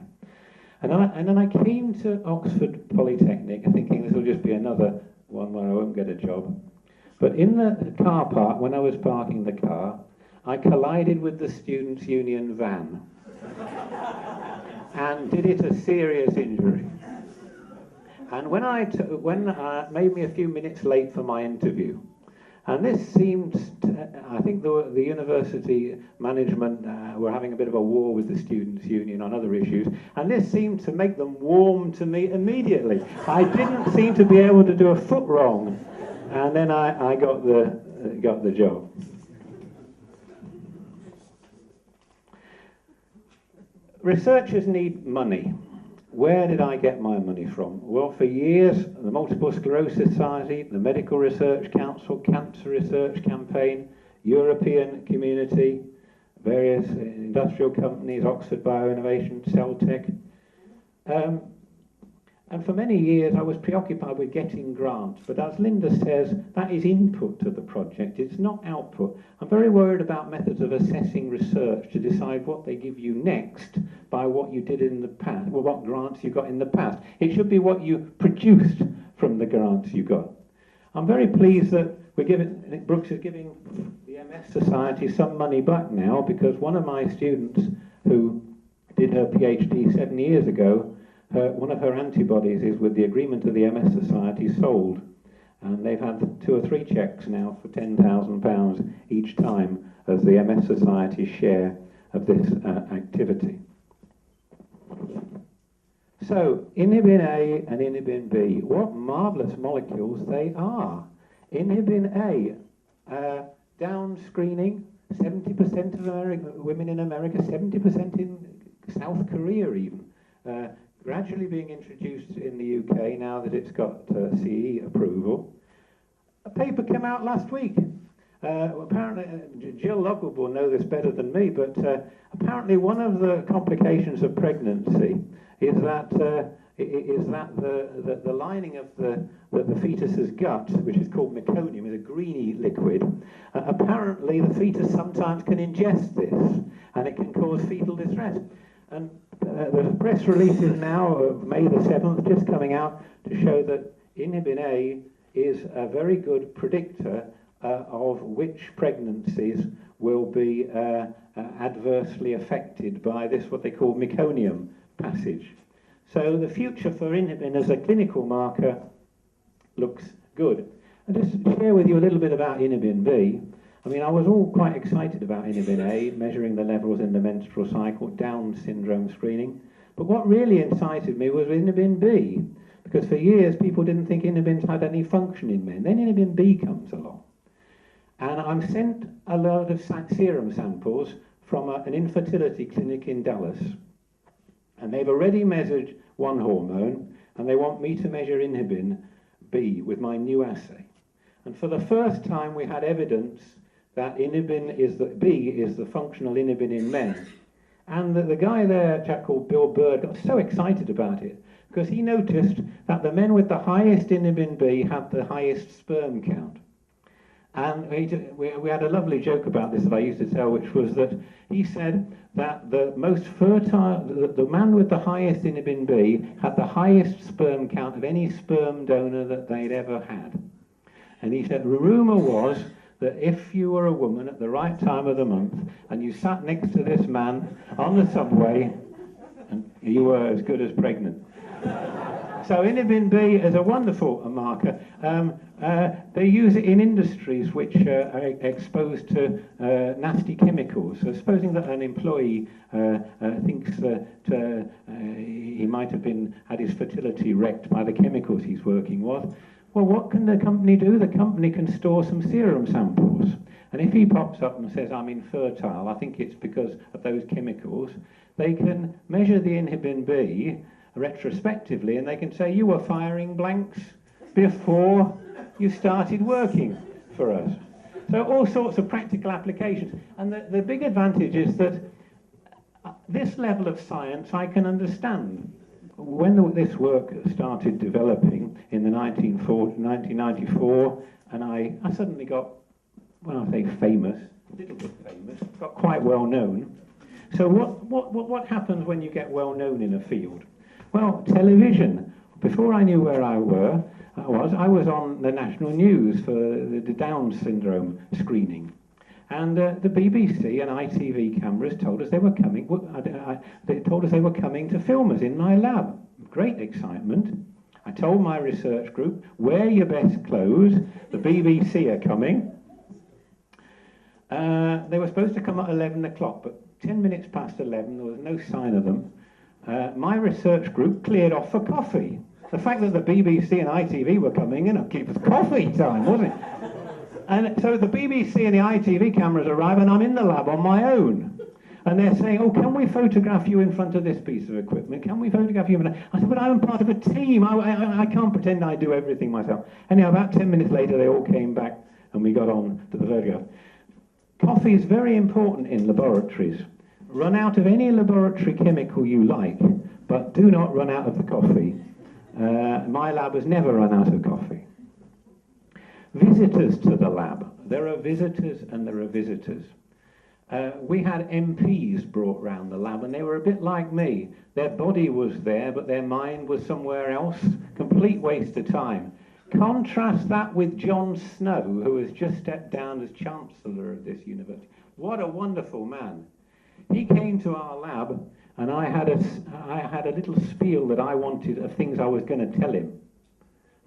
Speaker 4: And then I came to Oxford Polytechnic thinking this will just be another one where I won't get a job. But in the car park, when I was parking the car, I collided with the Students' Union van and did it a serious injury. And when made me a few minutes late for my interview. And this seemed, I think the university management were having a bit of a war with the Students' Union on other issues, and this seemed to make them warm to me immediately. I didn't seem to be able to do a foot wrong, and then I got the job. Researchers need money. Where did I get my money from? Well, for years, the Multiple Sclerosis Society, the Medical Research Council, Cancer Research Campaign, European Community, various industrial companies, Oxford Bioinnovation, Celtech. And for many years, I was preoccupied with getting grants. But as Linda says, that is input to the project. It's not output. I'm very worried about methods of assessing research to decide what they give you next by what you did in the past, or what grants you got in the past. It should be what you produced from the grants you got. I'm very pleased that Brookes is giving the MS Society some money back now, because one of my students who did her PhD 7 years ago, one of her antibodies is, with the agreement of the MS Society, sold. And they've had 2 or 3 checks now for £10,000 each time as the MS Society's share of this activity. So, inhibin A and inhibin B, what marvellous molecules they are. Inhibin A, down screening, 70% of women in America, 70% in South Korea even. Gradually being introduced in the UK now that it's got CE approval. A paper came out last week. Apparently, Jill Lovell will know this better than me, but apparently one of the complications of pregnancy is that the lining of the fetus's gut, which is called meconium, is a greeny liquid. Apparently, the fetus sometimes can ingest this, and it can cause fetal distress. And there's press releases now of May the 7th just coming out to show that inhibin A is a very good predictor of which pregnancies will be adversely affected by this, what they call meconium passage. So the future for inhibin as a clinical marker looks good. And just to share with you a little bit about inhibin B. I mean, I was all quite excited about inhibin A, measuring the levels in the menstrual cycle, Down syndrome screening. But what really excited me was inhibin B, because for years people didn't think inhibins had any function in men. Then inhibin B comes along. And I'm sent a load of serum samples from an infertility clinic in Dallas. And they've already measured one hormone, and they want me to measure inhibin B with my new assay. And for the first time, we had evidence that B is the functional inhibin in men. And the guy there, a chap called Bill Bird, got so excited about it because he noticed that the men with the highest inhibin B had the highest sperm count. And we had a lovely joke about this that I used to tell, which was that he said that the most fertile, the man with the highest inhibin B had the highest sperm count of any sperm donor that they'd ever had. And he said the rumour was that if you were a woman at the right time of the month and you sat next to this man on the subway, and you were as good as pregnant. So inhibin B is a wonderful marker. They use it in industries which are exposed to nasty chemicals. So supposing that an employee thinks that he might have had his fertility wrecked by the chemicals he's working with, well, what can the company do? The company can store some serum samples. And if he pops up and says, I'm infertile, I think it's because of those chemicals, they can measure the inhibin B retrospectively, and they can say, you were firing blanks before you started working for us. So all sorts of practical applications. And the big advantage is that this level of science I can understand. When this work started developing in the 1994, and I suddenly got, well, I say famous, a little bit famous, got quite well known. So what happens when you get well known in a field? Well, television. Before I knew where I was on the national news for the Down syndrome screening. And the BBC and ITV cameras told us they were coming. They told us they were coming to film us in my lab. Great excitement. I told my research group, wear your best clothes. The BBC are coming. They were supposed to come at 11 o'clock, but 10 minutes past 11, there was no sign of them. My research group cleared off for coffee. The fact that the BBC and ITV were coming in, it was coffee time, wasn't it? And so the BBC and the ITV cameras arrive, and I'm in the lab on my own. And they're saying, oh, can we photograph you in front of this piece of equipment? Can we photograph you? I said, but I'm part of a team. I can't pretend I do everything myself. Anyhow, about 10 minutes later, they all came back, and we got on to the photograph. Coffee is very important in laboratories. Run out of any laboratory chemical you like, but do not run out of the coffee. My lab has never run out of coffee. Visitors to the lab. There are visitors and there are visitors. We had MPs brought round the lab, and they were a bit like me. Their body was there, but their mind was somewhere else. Complete waste of time. Contrast that with John Snow, who has just stepped down as Chancellor of this university. What a wonderful man. He came to our lab, and I had a little spiel that I wanted of things I was going to tell him.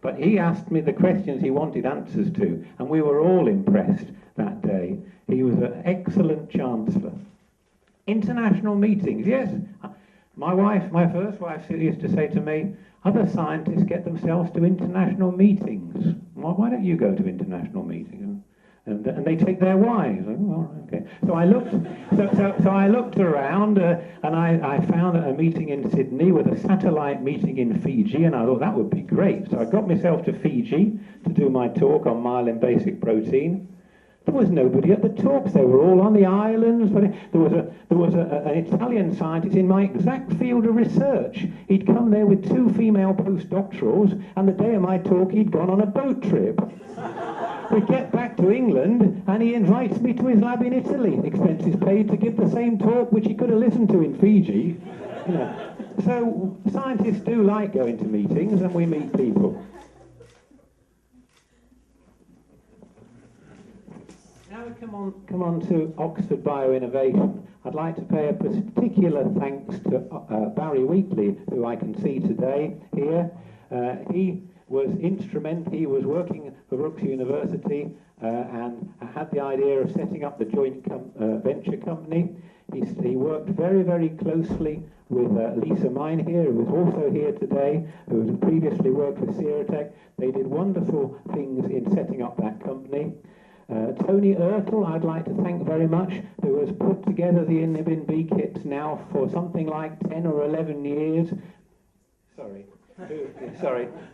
Speaker 4: But he asked me the questions he wanted answers to, and we were all impressed that day. He was an excellent Chancellor. International meetings, yes. My first wife used to say to me, other scientists get themselves to international meetings. Why don't you go to international meetings? And they take their wives. Oh, okay. So I looked. So I looked around, and I found a meeting in Sydney with a satellite meeting in Fiji, and I thought that would be great. So I got myself to Fiji to do my talk on myelin basic protein. There was nobody at the talks. They were all on the islands. There was an Italian scientist in my exact field of research. He'd come there with 2 female postdoctorals, and the day of my talk, he'd gone on a boat trip. We get back to England, and he invites me to his lab in Italy. Expenses paid to give the same talk which he could have listened to in Fiji. You know. So scientists do like going to meetings, and we meet people. Now we come on to Oxford Bioinnovation. I'd like to pay a particular thanks to Barry Wheatley, who I can see today here. He was instrumental. He was working for Brookes University and had the idea of setting up the joint venture company. He worked very, very closely with Lisa Mine here, who is also here today, who had previously worked with Seratech. They did wonderful things in setting up that company. Tony Ertel, I'd like to thank very much, who has put together the Inhibin B kits now for something like 10 or 11 years.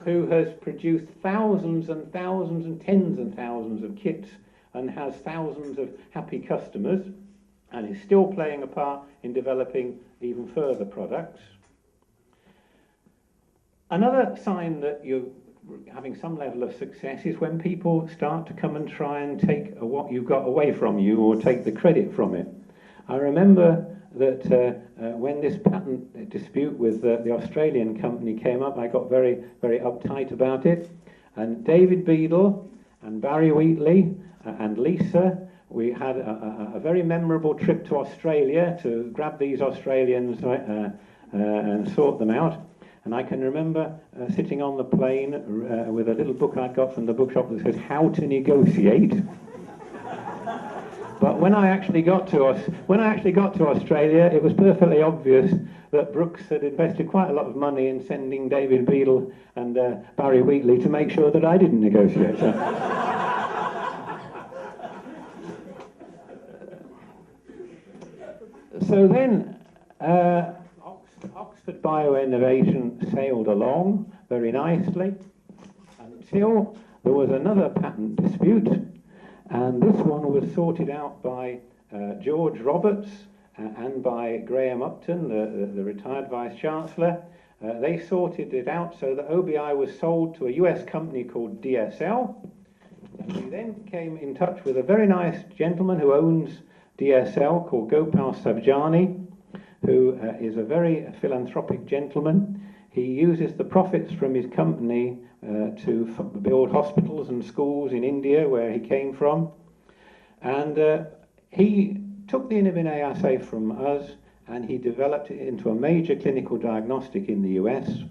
Speaker 4: Who has produced thousands and thousands and tens of thousands of kits and has thousands of happy customers, and is still playing a part in developing even further products. Another sign that you're having some level of success is when people start to come and try and take what you've got away from you, or take the credit from it. I remember that when this patent dispute with the Australian company came up, I got very, very uptight about it. And David Beadle and Barry Wheatley and Lisa, we had a very memorable trip to Australia to grab these Australians and sort them out. And I can remember sitting on the plane with a little book I'd got from the bookshop that says How to Negotiate. But when I actually got to Australia, it was perfectly obvious that Brookes had invested quite a lot of money in sending David Beadle and Barry Wheatley to make sure that I didn't negotiate. So then, Oxford Bioinnovation sailed along very nicely until there was another patent dispute, and this one was sorted out by George Roberts and by Graham Upton, the retired Vice-Chancellor. They sorted it out so that OBI was sold to a US company called DSL. And we then came in touch with a very nice gentleman who owns DSL called Gopal Savjani, who is a very philanthropic gentleman. He uses the profits from his company to build hospitals and schools in India, where he came from. And he took the Inhibin A assay from us and he developed it into a major clinical diagnostic in the US.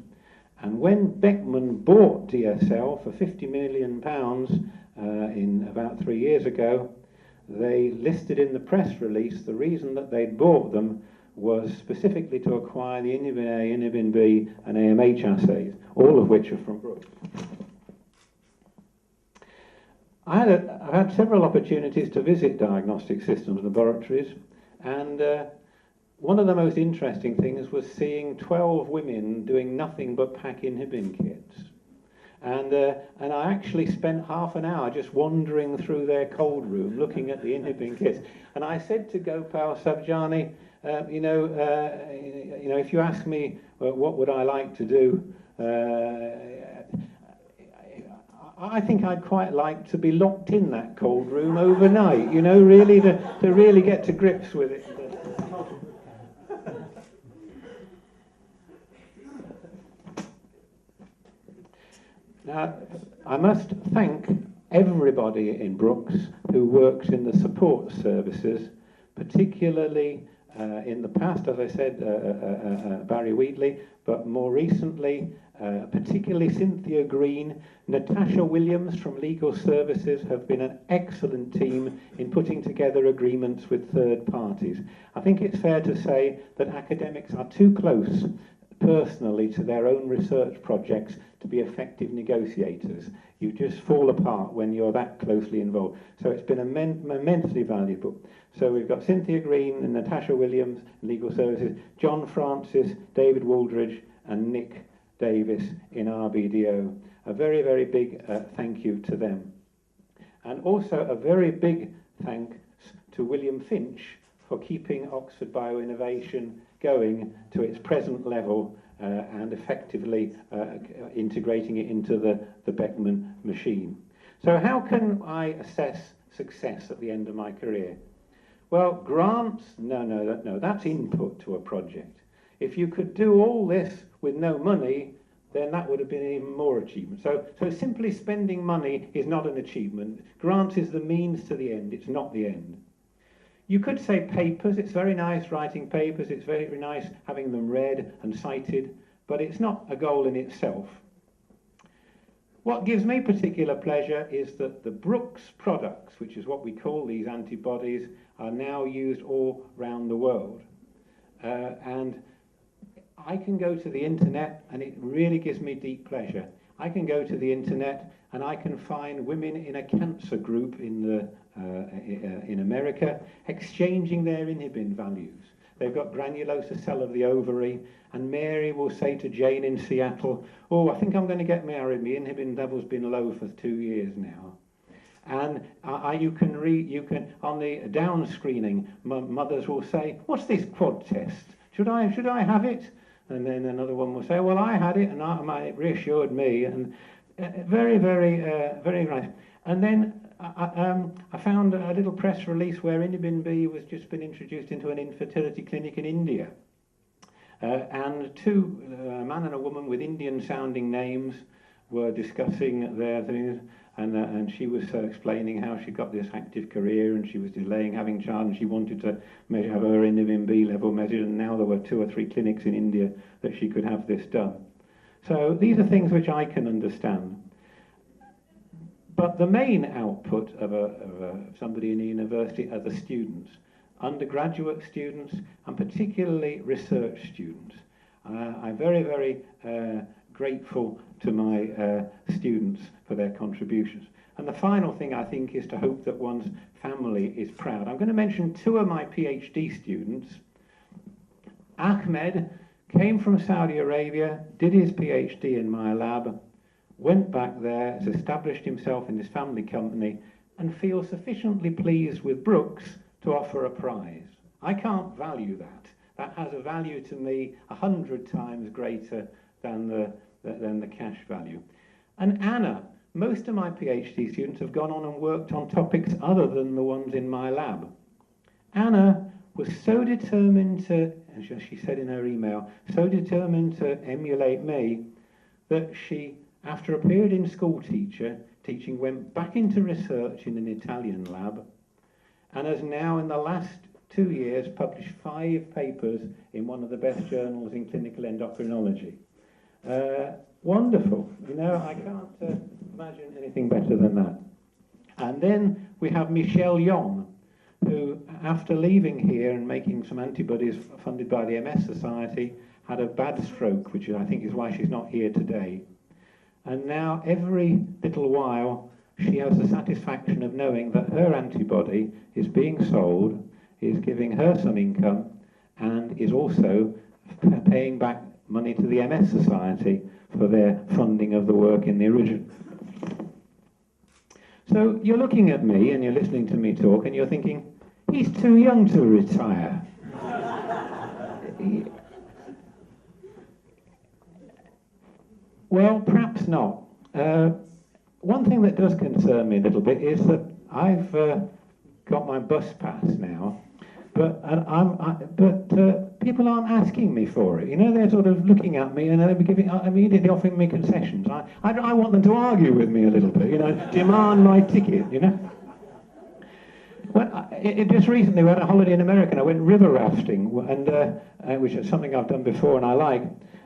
Speaker 4: And when Beckman bought DSL for £50 million in about 3 years ago, they listed in the press release the reason that they'd bought them was specifically to acquire the Inhibin A, Inhibin B and AMH assays, all of which are from Brookes. I've had several opportunities to visit diagnostic systems laboratories, and one of the most interesting things was seeing 12 women doing nothing but pack Inhibin kits. And I actually spent half an hour just wandering through their cold room looking at the Inhibin kits. And I said to Gopal Savjani, if you ask me what would I like to do, I think I'd quite like to be locked in that cold room overnight, really to really get to grips with it. Now, I must thank everybody in Brookes who works in the support services, particularly in the past, as I said, Barry Wheatley, but more recently, particularly Cynthia Green. Natasha Williams from Legal Services have been an excellent team in putting together agreements with third parties. I think it's fair to say that academics are too close personally to their own research projects to be effective negotiators. You just fall apart when you're that closely involved. So it's been immensely valuable. So we've got Cynthia Green and Natasha Williams, Legal Services, John Francis, David Wooldridge and Nick Davis in RBDO. A very, very big thank you to them. And also a very big thanks to William Finch for keeping Oxford Bioinnovation going to its present level and effectively integrating it into the Beckman machine. So how can I assess success at the end of my career? Well, grants, no, that's input to a project. If you could do all this with no money, then that would have been even more achievement. So simply spending money is not an achievement. Grants is the means to the end, it's not the end. You could say papers. It's very nice writing papers. It's very, very nice having them read and cited, but it's not a goal in itself. What gives me particular pleasure is that the Brookes products, which is what we call these antibodies, are now used all around the world. And I can go to the internet and it really gives me deep pleasure. I can go to the internet and I can find women in a cancer group in America exchanging their inhibin values. They've got granulosa cell of the ovary, and Mary will say to Jane in Seattle, "Oh, I think I'm going to get married. My inhibin level's been low for 2 years now." And you can on the down screening, mothers will say, "What's this quad test? Should I have it?" And then another one will say, "Well, I had it, and it reassured me." And very nice. And then I found a little press release where inhibin B was just been introduced into an infertility clinic in India. And two, a man and a woman with Indian-sounding names, were discussing their things, and she was explaining how she got this active career, and she was delaying having child, and she wanted to have her inhibin B level measured, and now there were 2 or 3 clinics in India that she could have this done. So these are things which I can understand. But the main output of somebody in a university are the students, undergraduate students, and particularly research students. I'm very grateful to my students for their contributions. And the final thing, I think, is to hope that one's family is proud. I'm going to mention 2 of my PhD students. Ahmed came from Saudi Arabia, did his PhD in my lab, went back there, has established himself in his family company, and feels sufficiently pleased with Brookes to offer a prize. I can't value that. That has a value to me 100 times greater than the cash value. And Anna, most of my PhD students have gone on and worked on topics other than the ones in my lab. Anna was so determined to, as she said in her email, so determined to emulate me that she, after a period in school teaching, went back into research in an Italian lab, and has now, in the last 2 years, published 5 papers in one of the best journals in clinical endocrinology. Wonderful. You know, I can't imagine anything better than that. And then we have Michelle Yon, who, after leaving here and making some antibodies funded by the MS Society, had a bad stroke, which I think is why she's not here today. And now, every little while, she has the satisfaction of knowing that her antibody is being sold, is giving her some income, and is also paying back money to the MS Society for their funding of the work in the original. So you're looking at me and you're listening to me talk and you're thinking, he's too young to retire. Well, perhaps not. One thing that does concern me a little bit is that I've got my bus pass now, but people aren't asking me for it. You know, they're sort of looking at me and they're immediately offering me concessions. I want them to argue with me a little bit, you know, demand my ticket, you know. Well, just recently we had a holiday in America and I went river rafting, and which is something I've done before and I like.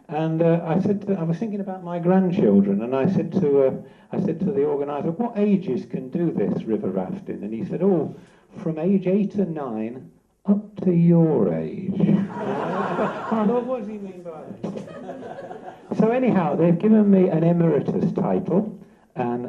Speaker 4: And I was thinking about my grandchildren, and I said to the organizer, "What ages can do this river rafting?" And he said, "Oh, from age 8 and 9 up to your age." I thought, what does he mean by that? So anyhow, they've given me an emeritus title, and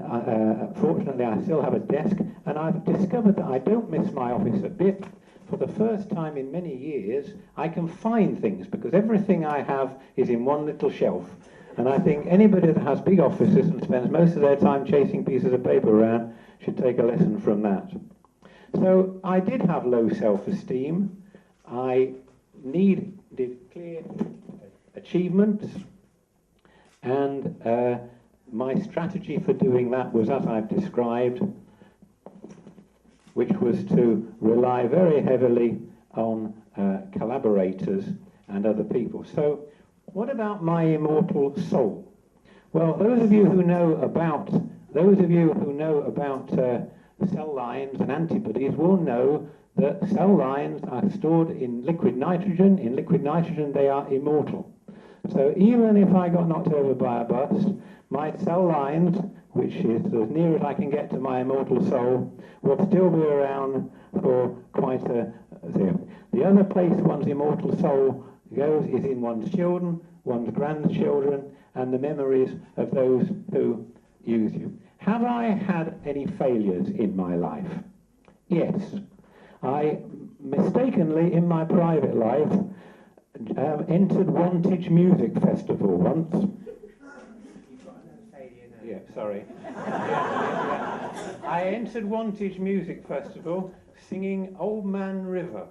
Speaker 4: fortunately I still have a desk, and I've discovered that I don't miss my office a bit. For the first time in many years, I can find things, because everything I have is in one little shelf. And I think anybody that has big offices and spends most of their time chasing pieces of paper around should take a lesson from that. So I did have low self-esteem. I needed clear achievements, and my strategy for doing that was, as I've described, which was to rely very heavily on collaborators and other people. So what about my immortal soul? Well, those of you who know about cell lines and antibodies will know that cell lines are stored in liquid nitrogen. In liquid nitrogen, they are immortal. So even if I got knocked over by a bus, my cell lines, which is as near as I can get to my immortal soul, will still be around for quite a thing. The other place one's immortal soul goes is in one's children, one's grandchildren, and the memories of those who use you. Have I had any failures in my life? Yes. I mistakenly, in my private life, entered Wantage Music Festival once. You've got another failure now. Yeah, sorry. I entered Wantage Music Festival singing Old Man River,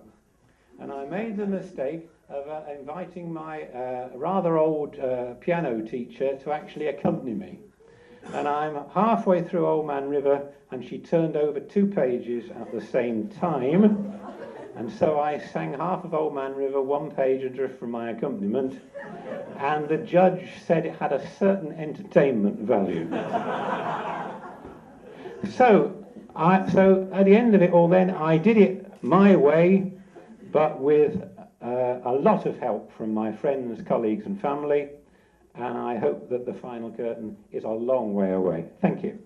Speaker 4: and I made the mistake of inviting my rather old piano teacher to actually accompany me. And I'm halfway through Old Man River, and she turned over 2 pages at the same time. And so I sang half of Old Man River, 1 page adrift from my accompaniment, and the judge said it had a certain entertainment value. So at the end of it all then, I did it my way, but with a lot of help from my friends, colleagues and family, and I hope that the final curtain is a long way away. Thank you.